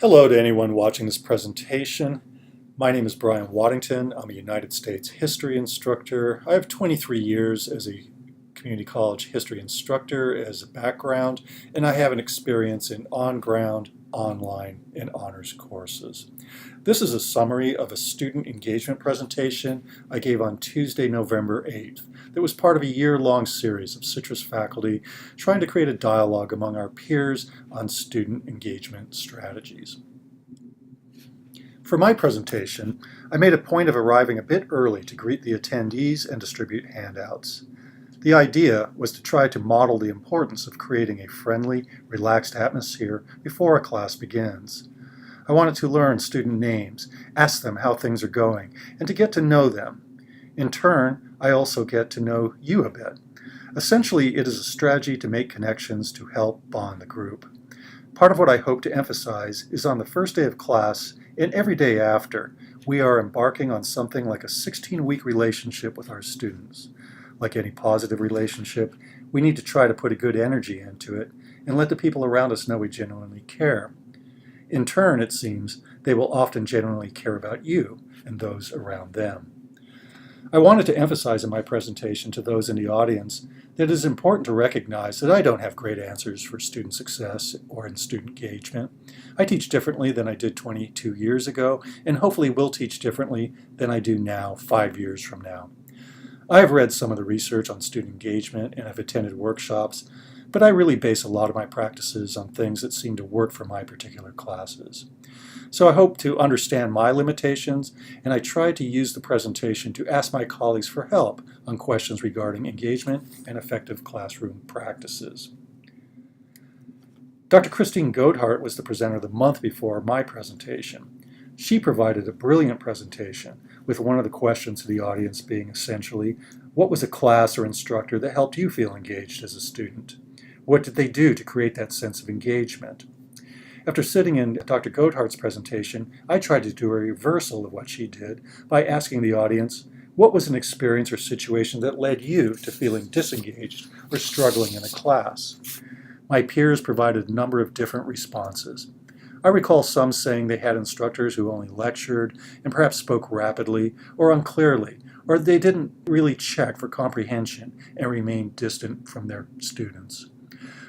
Hello to anyone watching this presentation. My name is Brian Waddington. I'm a United States history instructor. I have 23 years as a community college history instructor as a background, and I have an experience in on-ground, online, and honors courses. This is a summary of a student engagement presentation I gave on Tuesday, November 8th. That was part of a year-long series of Citrus faculty trying to create a dialogue among our peers on student engagement strategies. For my presentation, I made a point of arriving a bit early to greet the attendees and distribute handouts. The idea was to try to model the importance of creating a friendly, relaxed atmosphere before a class begins. I wanted to learn student names, ask them how things are going, and to get to know them. In turn, I also get to know you a bit. Essentially, it is a strategy to make connections to help bond the group. Part of what I hope to emphasize is on the first day of class and every day after, we are embarking on something like a 16-week relationship with our students. Like any positive relationship, we need to try to put a good energy into it and let the people around us know we genuinely care. In turn, it seems, they will often genuinely care about you and those around them. I wanted to emphasize in my presentation to those in the audience that it is important to recognize that I don't have great answers for student success or in student engagement. I teach differently than I did 22 years ago, and hopefully will teach differently than I do now 5 years from now. I have read some of the research on student engagement and have attended workshops, but I really base a lot of my practices on things that seem to work for my particular classes. So I hope to understand my limitations, and I try to use the presentation to ask my colleagues for help on questions regarding engagement and effective classroom practices. Dr. Christine Goedhart was the presenter the month before my presentation. She provided a brilliant presentation, with one of the questions to the audience being essentially, what was a class or instructor that helped you feel engaged as a student? What did they do to create that sense of engagement? After sitting in Dr. Goedhart's presentation, I tried to do a reversal of what she did by asking the audience, what was an experience or situation that led you to feeling disengaged or struggling in a class? My peers provided a number of different responses. I recall some saying they had instructors who only lectured and perhaps spoke rapidly or unclearly, or they didn't really check for comprehension and remained distant from their students.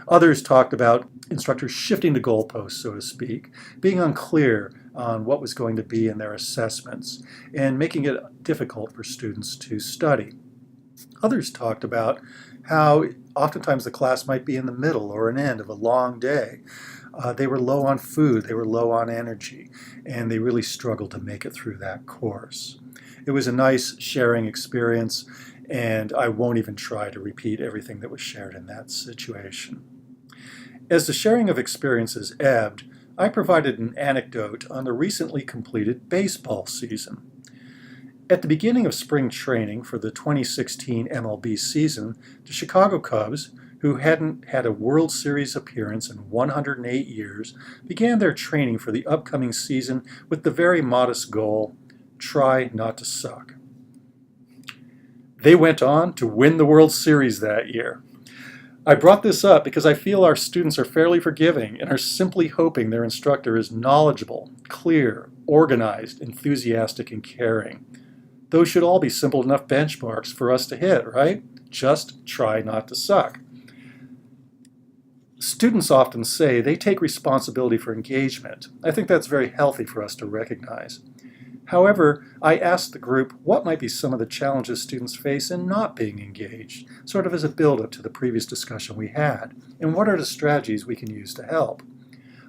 Others talked about instructors shifting the goalposts, so to speak, being unclear on what was going to be in their assessments, and making it difficult for students to study. Others talked about how oftentimes the class might be in the middle or an end of a long day. They were low on food, they were low on energy, and they really struggled to make it through that course. It was a nice sharing experience, and I won't even try to repeat everything that was shared in that situation. As the sharing of experiences ebbed, I provided an anecdote on the recently completed baseball season. At the beginning of spring training for the 2016 MLB season, the Chicago Cubs, who hadn't had a World Series appearance in 108 years, began their training for the upcoming season with the very modest goal, try not to suck. They went on to win the World Series that year. I brought this up because I feel our students are fairly forgiving and are simply hoping their instructor is knowledgeable, clear, organized, enthusiastic, and caring. Those should all be simple enough benchmarks for us to hit, right? Just try not to suck. Students often say they take responsibility for engagement. I think that's very healthy for us to recognize. However, I asked the group what might be some of the challenges students face in not being engaged, sort of as a build-up to the previous discussion we had, and what are the strategies we can use to help.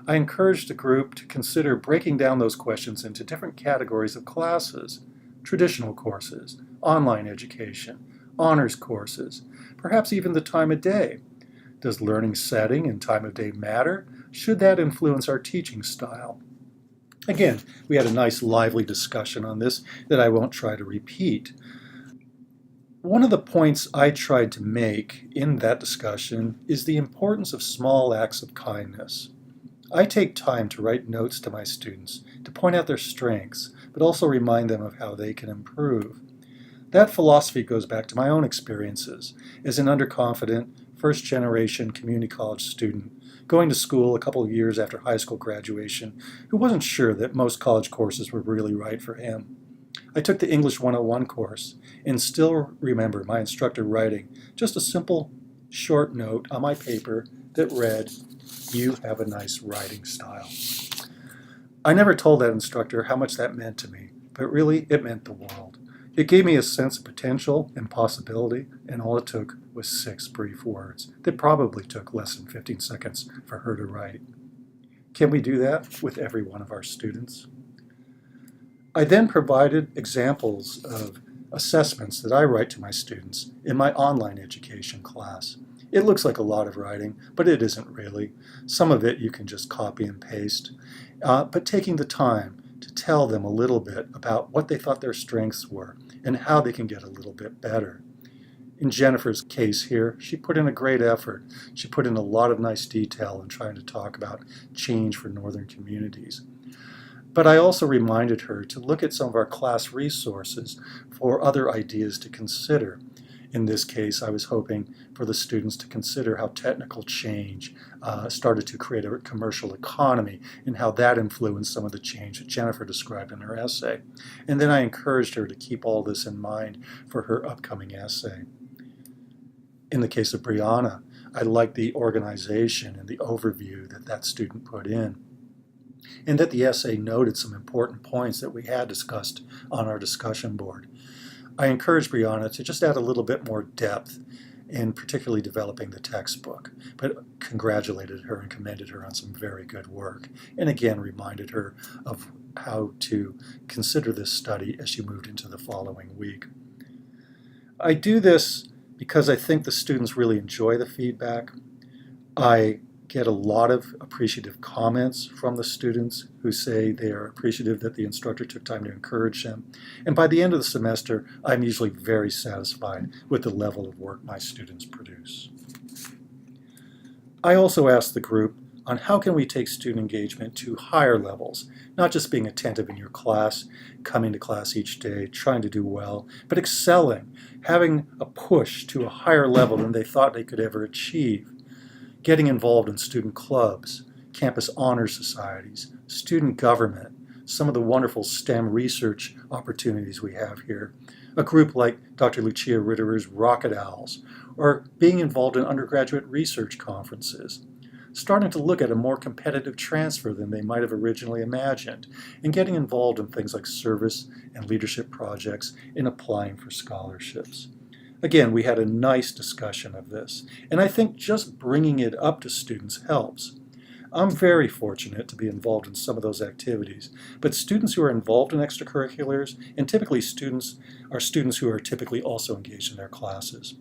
I encouraged the group to consider breaking down those questions into different categories of classes: traditional courses, online education, honors courses, perhaps even the time of day. Does learning setting and time of day matter? Should that influence our teaching style? Again, we had a nice lively discussion on this that I won't try to repeat. One of the points I tried to make in that discussion is the importance of small acts of kindness. I take time to write notes to my students to point out their strengths, but also remind them of how they can improve. That philosophy goes back to my own experiences as an underconfident, first-generation community college student going to school a couple of years after high school graduation, who wasn't sure that most college courses were really right for him. I took the English 101 course and still remember my instructor writing just a simple, short note on my paper that read, "You have a nice writing style." I never told that instructor how much that meant to me, but really it meant the world. It gave me a sense of potential and possibility, and all it took was 6 brief words that probably took less than 15 seconds for her to write. Can we do that with every one of our students? I then provided examples of assessments that I write to my students in my online education class. It looks like a lot of writing, but it isn't really. Some of it you can just copy and paste. But taking the time to tell them a little bit about what they thought their strengths were and how they can get a little bit better. In Jennifer's case here, she put in a great effort. She put in a lot of nice detail in trying to talk about change for northern communities. But I also reminded her to look at some of our class resources for other ideas to consider. In this case, I was hoping for the students to consider how technical change started to create a commercial economy and how that influenced some of the change that Jennifer described in her essay. And then I encouraged her to keep all this in mind for her upcoming essay. In the case of Brianna, I liked the organization and the overview that that student put in, and that the essay noted some important points that we had discussed on our discussion board. I encouraged Brianna to just add a little bit more depth in particularly developing the textbook, but congratulated her and commended her on some very good work, and again reminded her of how to consider this study as she moved into the following week. I do this because I think the students really enjoy the feedback. I get a lot of appreciative comments from the students who say they are appreciative that the instructor took time to encourage them. And by the end of the semester, I'm usually very satisfied with the level of work my students produce. I also asked the group on how can we take student engagement to higher levels, not just being attentive in your class, coming to class each day, trying to do well, but excelling, having a push to a higher level than they thought they could ever achieve. Getting involved in student clubs, campus honor societies, student government, some of the wonderful STEM research opportunities we have here, a group like Dr. Lucia Ritterer's Rocket Owls, or being involved in undergraduate research conferences, starting to look at a more competitive transfer than they might have originally imagined, and getting involved in things like service and leadership projects and applying for scholarships. Again, we had a nice discussion of this, and I think just bringing it up to students helps. I'm very fortunate to be involved in some of those activities, but students who are involved in extracurriculars, and typically students who are typically also engaged in their classes.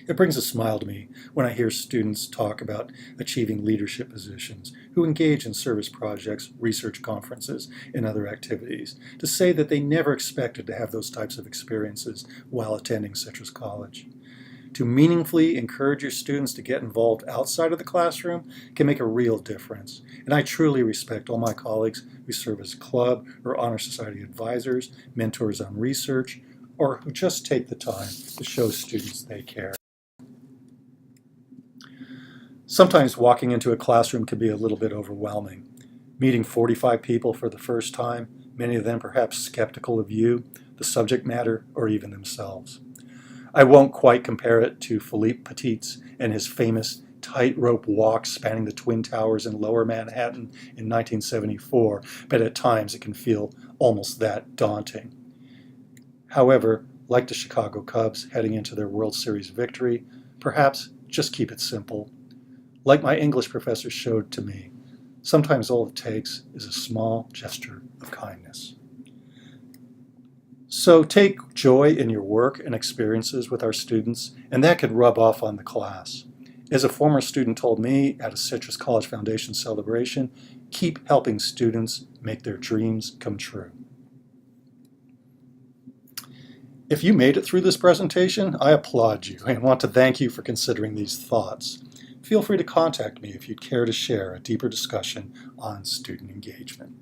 It brings a smile to me when I hear students talk about achieving leadership positions, who engage in service projects, research conferences, and other activities, to say that they never expected to have those types of experiences while attending Citrus College. To meaningfully encourage your students to get involved outside of the classroom can make a real difference, and I truly respect all my colleagues who serve as club or honor society advisors, mentors on research, or who just take the time to show students they care. Sometimes walking into a classroom can be a little bit overwhelming. Meeting 45 people for the first time, many of them perhaps skeptical of you, the subject matter, or even themselves. I won't quite compare it to Philippe Petit's and his famous tightrope walk spanning the Twin Towers in Lower Manhattan in 1974, but at times it can feel almost that daunting. However, like the Chicago Cubs heading into their World Series victory, perhaps just keep it simple. Like my English professor showed to me, sometimes all it takes is a small gesture of kindness. So take joy in your work and experiences with our students, and that can rub off on the class. As a former student told me at a Citrus College Foundation celebration, keep helping students make their dreams come true. If you made it through this presentation, I applaud you and want to thank you for considering these thoughts. Feel free to contact me if you'd care to share a deeper discussion on student engagement.